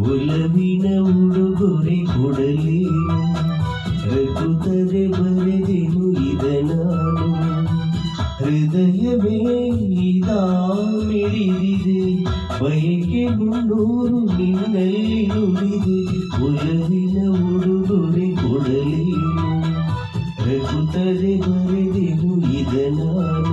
ಒಲವಿನ ಉಡುಗೊರೆ ಕೊಡಲೇನು ರಘುತ್ತದೆ ಬರೆದೆನು ಇದ ನಾನು ಹೃದಯವೇ ಇದಾ ಮಿಡಿದಿದೆ ಬಯಕೆ ಮುನ್ನೂರು ನಿನ್ನಲ್ಲಿ ನುಡಿದೆ ಒಲವಿನ ಉಡುಗೊರೆ ಕೊಡಲೇನು ರಘುತ್ತದೆ ಬರೆದೆನು ಇದ ನಾನು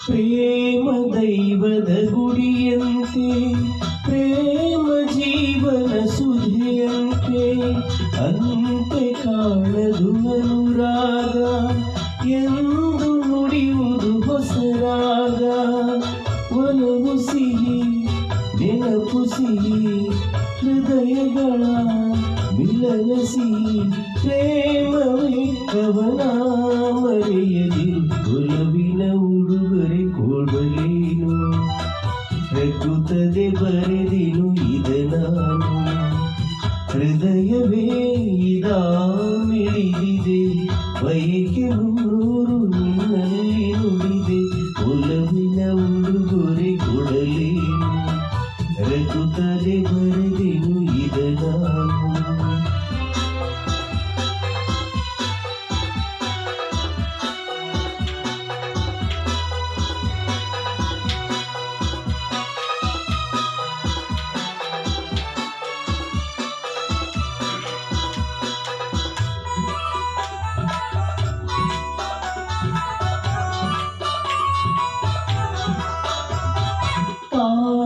ಪ್ರೇಮ ದೈವದ ಗುಡಿಯಂತೆ ಪ್ರೇಮ ಜೀವನ ಸುಧೆಯಂತೆ ಅಂತೆ ಕಾಣದು ಅನುರಾಗ ಎಂದು ನುಡಿಯುವುದು ಹೊಸರಾಗ ಒಲವು ಸಿಹಿ ನೆನಪು ಸಿಹಿ ಹೃದಯಗಳ ಮಿಲನ ಸಿಹಿ ಪ್ರೇಮವೇ ಕವನ ಮರೆಯದಿರು ಒಲವಿನ ಉಡುಗೊರೆ ಕೊಡಲೇನು ರಘುತ್ತದೆ ಬರೆದೆನು ಇದ ನಾನು ಹೃದಯವೇ ಇದಾ ಮಿಡಿದಿದೆ ಬಯಕೆ ಮುನ್ನೂರು ನಿನ್ನಲ್ಲಿ ನುಡಿದೆ ಒಲವಿನ ಉಡುಗೊರೆ ಕೊಡಲೇನು ರಘುತ್ತದೆ ಬರೆದೆನು ಇದ ನಾನು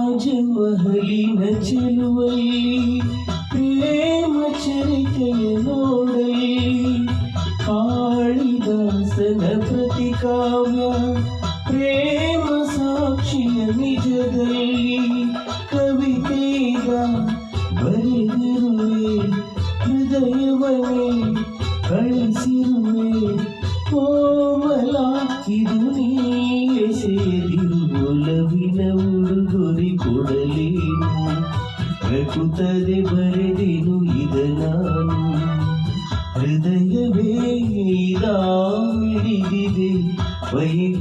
ತಾಜ್ಮಹಲಿನ ಚೆಲುವಲ್ಲಿ ಪ್ರೇಮ ಚರಿತೆಯ ನೋಡಲಿ ಕಾಳಿದಾಸನ ಪ್ರತಿಕಾವ್ಯ ಪ್ರೇಮ ಸಾಕ್ಷಿಯ ನಿಜದಲ್ಲಿ ಕವಿತೆಗ ಬರೆದಿರುವೆ ಹೃದಯವನೇ ಕಳಿಸಿರುವೆ ಕೋಮಲ ಇದು ನೀಯೇ ಸೇರಿರು ಒಲವಿನ ಉಡುಗೊರೆ ಕೊಡಲೇನು ರಘುತ್ತದೆ ಬರೆದೆನು ಇದ ನಾನು ಹೃದಯವೇ ಇದಾ ಮಿಡಿದಿದೆ ಬಯಕೆ